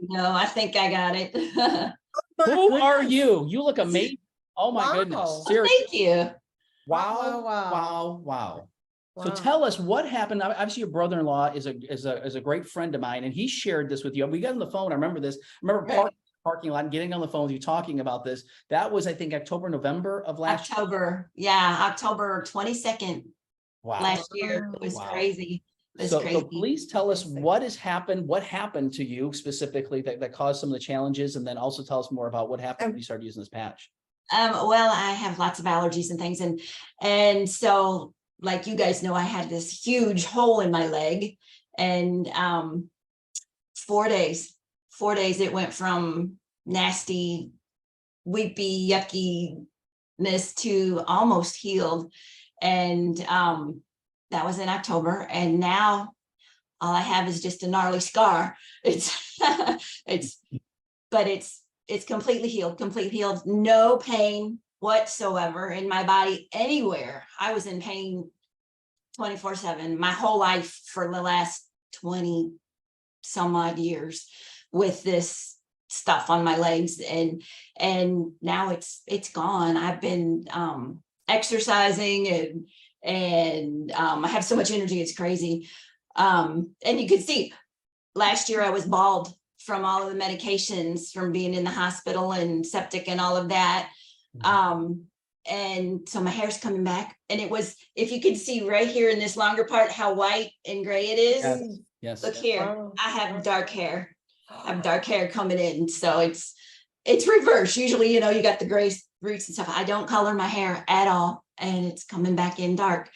No, I think I got it. Who are you? You look amazing. Oh my goodness. Seriously. Thank you. Wow. So tell us what happened. Obviously, your brother-in-law is a great friend of mine, and he shared this with you. We got on the phone. I remember this. I remember parking lot and getting on the phone with you talking about this. That was, I think, October, November of last year. October 22nd. Wow. Last year. It was crazy. So please tell us what has happened, what happened to you specifically that caused some of the challenges, and then also tell us more about what happened when you started using this patch. Well, I have lots of allergies and things, and so, like you guys know, I had this huge hole in my leg, and 4 days it went from nasty, weepy, yuckiness to almost healed, and that was in October, and now all I have is just a gnarly scar. It's it's completely healed, no pain whatsoever in my body anywhere. I was in pain 24/7 my whole life for the last 20 some odd years with this stuff on my legs, and now it's gone. I've been exercising, and I have so much energy, it's crazy. And you can see last year I was bald from all of the medications, from being in the hospital and septic and all of that. And so my hair's coming back, and it was, if you could see right here in this longer part how white and gray it is. Yes. Look here, I have dark hair. I have dark hair coming in, so it's reverse. Usually, you got the gray roots and stuff. I don't color my hair at all, and it's coming back in dark.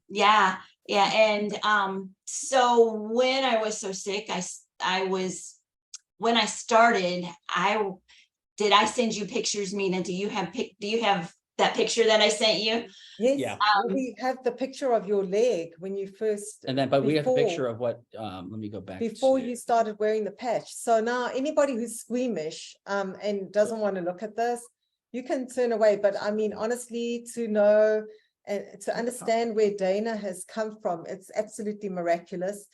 Yeah. And so when I was so sick, when I started, did I send you pictures, Mina? Do you have that picture that I sent you? Yes. Yeah. We have the picture of your leg when you first, but we have the picture of what, let me go back. Before you started wearing the patch. So now anybody who's squeamish and doesn't want to look at this, you can turn away. But I mean, honestly, to know and to understand where Dana has come from, it's absolutely miraculous.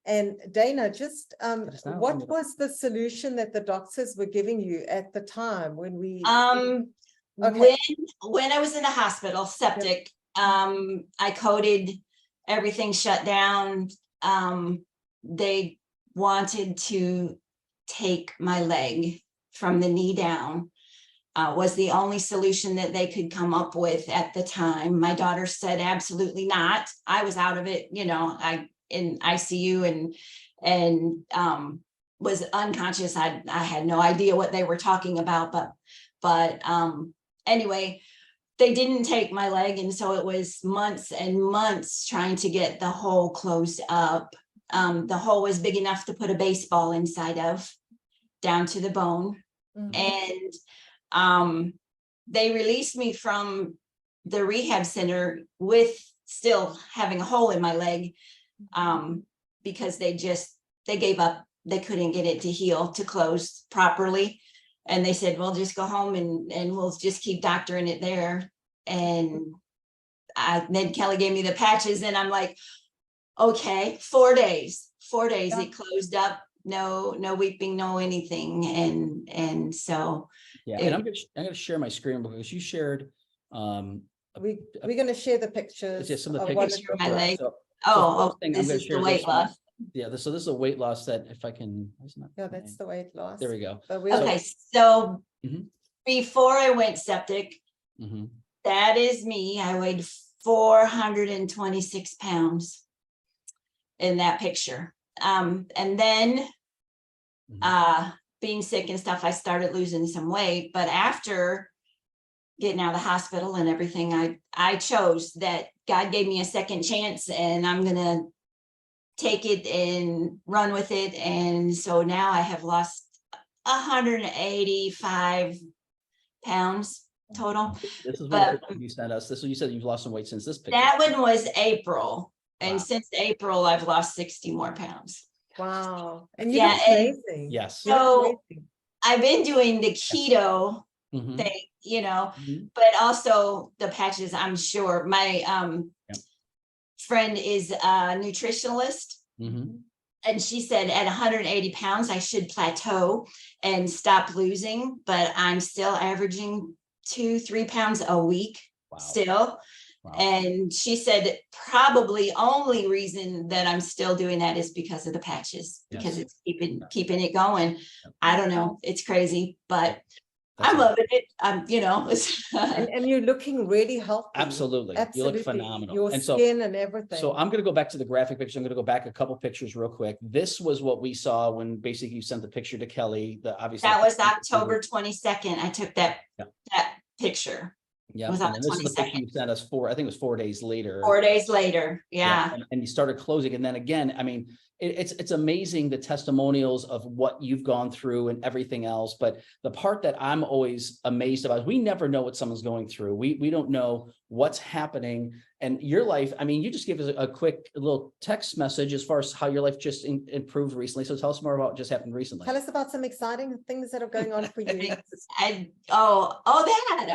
And Dana, just what was the solution that the doctors were giving you at the time when we when I was in the hospital, septic, I coded, everything shut down. They wanted to take my leg from the knee down. Was the only solution that they could come up with at the time. My daughter said absolutely not. I was out of it, I in ICU and was unconscious. I had no idea what they were talking about, but anyway, they didn't take my leg, and so it was months and months trying to get the hole closed up. The hole was big enough to put a baseball inside of, down to the bone. And they released me from the rehab center with still having a hole in my leg, because they gave up. They couldn't get it to heal, to close properly. And they said, well, just go home and we'll just keep doctoring it there. And then Kelly gave me the patches, and I'm like, okay, 4 days, it closed up. No weeping, no anything. And so and I'm gonna share my screen because you shared we're going to share the pictures. Some of the pictures of my leg. This is the weight loss. So this is a weight loss that, if I can, that's the weight loss. There we go. Okay, so before I went septic, that is me. I weighed 426 pounds in that picture. And then being sick and stuff, I started losing some weight. But after getting out of the hospital and everything, I chose that God gave me a second chance, and I'm gonna take it and run with it. And so now I have lost 185 pounds total. This is what you sent us. This is what you said you've lost some weight since this picture. That one was April. And since April, I've lost 60 more pounds. Wow. And you look amazing. Yes. So I've been doing the keto thing, but also the patches. I'm sure my friend is a nutritionalist, and she said at 180 pounds, I should plateau and stop losing, but I'm still averaging 2-3 pounds a week Wow. still. Wow. And she said probably only reason that I'm still doing that is because of the patches, because Yes. it's keeping it going. I don't know. It's crazy, but That's I'm amazing. loving it. You know, And you're looking really healthy. Absolutely. You look phenomenal. Your And so- skin and everything. So I'm going to go back to the graphic picture. I'm going to go back a couple pictures real quick. This was what we saw when basically you sent the picture to Kelly. The obviously that was October 22nd. I took that Yep. that picture. Yeah, was on and the this is the picture 22nd. you sent us I think it was 4 days later. 4 days later. Yeah. And you started closing. And then again, I mean, it's amazing the testimonials of what you've gone through and everything else. But the part that I'm always amazed about is we never know what someone's going through. We don't know what's happening. And your life, I mean, you just gave us a quick little text message as far as how your life just improved recently. So tell us more about what just happened recently. Tell us about some exciting things that are going on for you. That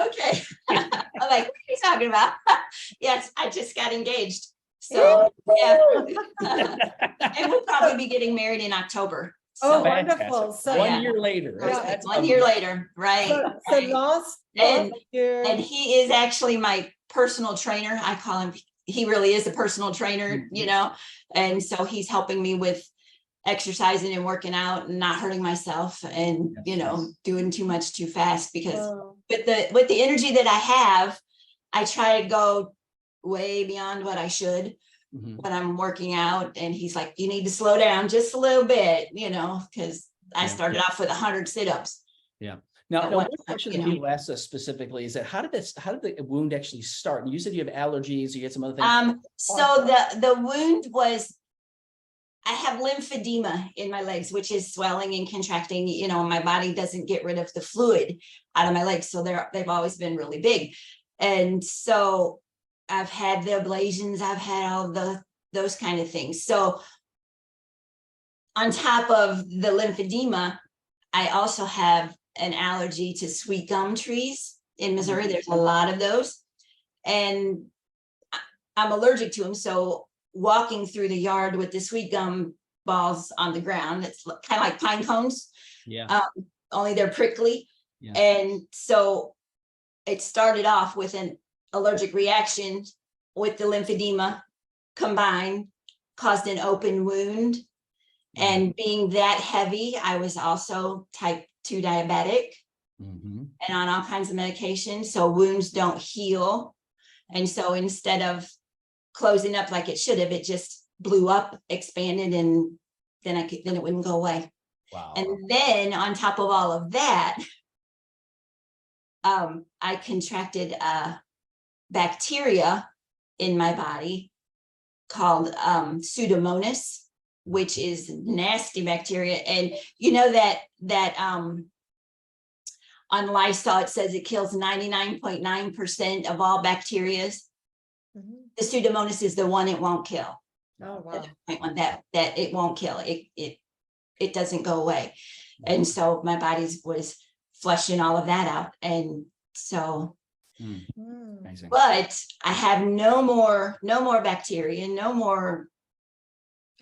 okay. I'm like, what are you talking about? Yes, I just got engaged. So yeah. And we'll probably be getting married in October. Oh, So, wonderful. So, 1 year later. Yeah. That's 1 year later, right? so right. last And- year, And he is actually my personal trainer. I call him, he really is a personal trainer, you know? And so he's helping me with exercising and working out and not hurting myself and, Yes, you know, yes. doing too much too fast, because oh, with the energy that I have, I try to go way beyond what I should Mhm. when I'm working out. And he's like, you need to slow down just a little bit, you know, because I Yeah, started off with 100 sit-ups. Now, At one one question point, that people asked us specifically is that how did the wound actually start? And you said you have allergies, you had some other things. So the wound was, I have lymphedema in my legs, which is swelling and contracting, you know, my body doesn't get rid of the fluid out of my legs. So they've always been really big. And so I've had the ablations, I've had all those kind of things. So on top of the lymphedema, I also have an allergy to sweet gum trees in Missouri. There's a lot of those. And I'm allergic to them. So walking through the yard with the sweet gum balls on the ground, it's kind of like pine cones, Yeah. only they're prickly. Yeah. And so it started off with an allergic reaction with the lymphedema combined, caused an open wound. And being that heavy, I was also type 2 diabetic Mhm. and on all kinds of medications. So wounds don't heal. And so instead of closing up like it should have, it just blew up, expanded, and then it wouldn't go away. Wow. And then on top of all of that, I contracted a bacteria in my body called Pseudomonas, which is nasty bacteria. And you know that on Lysol, it says it kills 99.9% of all bacteria. mhm. The Pseudomonas is the one it won't kill. Oh, wow. One that it won't kill. It doesn't go away. And so my body was flushing all of that out. And so, Mm, Mm. amazing. but I have no more bacteria, no more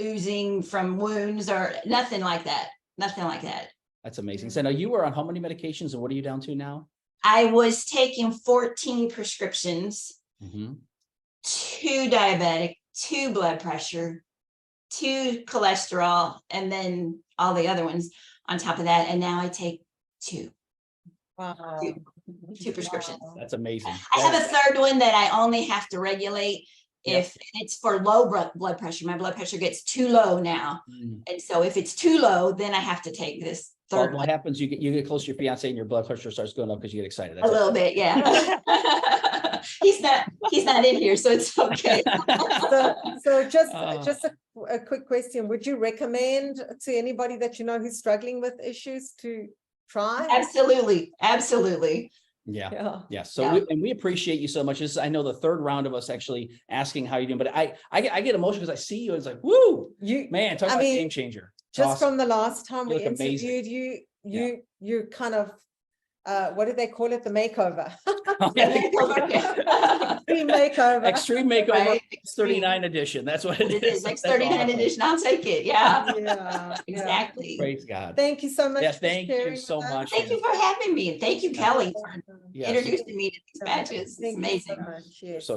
oozing from wounds or nothing like that. Nothing like that. That's amazing. So now you were on how many medications and what are you down to now? I was taking 14 prescriptions, Mhm. 2 diabetic, 2 blood pressure, 2 cholesterol, and then all the other ones on top of that. And now I take 2 Wow. 2 prescriptions. Wow. That's amazing. I have a third one that I only have to regulate Yep. if it's for low blood pressure. My blood pressure gets too low now. Mm. And so if it's too low, then I have to take this Well, third what one happens, you get close to your fiance and your blood pressure starts going up because you get excited. a That's little bit. Yeah. He's not in here, so it's okay. So just Oh. a quick question. Would you recommend to anybody that you know who's struggling with issues to try? Absolutely. Absolutely. Yeah. Yeah. Yeah. So Yeah. we appreciate you so much. This is, I know, the third round of us actually asking how you doing, but I get emotional because I see you and it's like, woo, You man, talk I about mean, game changer. just Awesome. from the last time You we look amazing. interviewed you, you kind of what do they call it? The makeover. Yeah. Extreme makeover. Extreme Makeover Right, 39 edition. That's what It is, That's X39 awesome. edition, I'll take it, yeah, Yeah. exactly. Praise God. Thank you so much. Yeah, for thank you sharing so with us. much. Thank you for having me, and thank you, Kelly, for Yes. introducing me to these badges. It's Thank you so amazing. much. Yes. So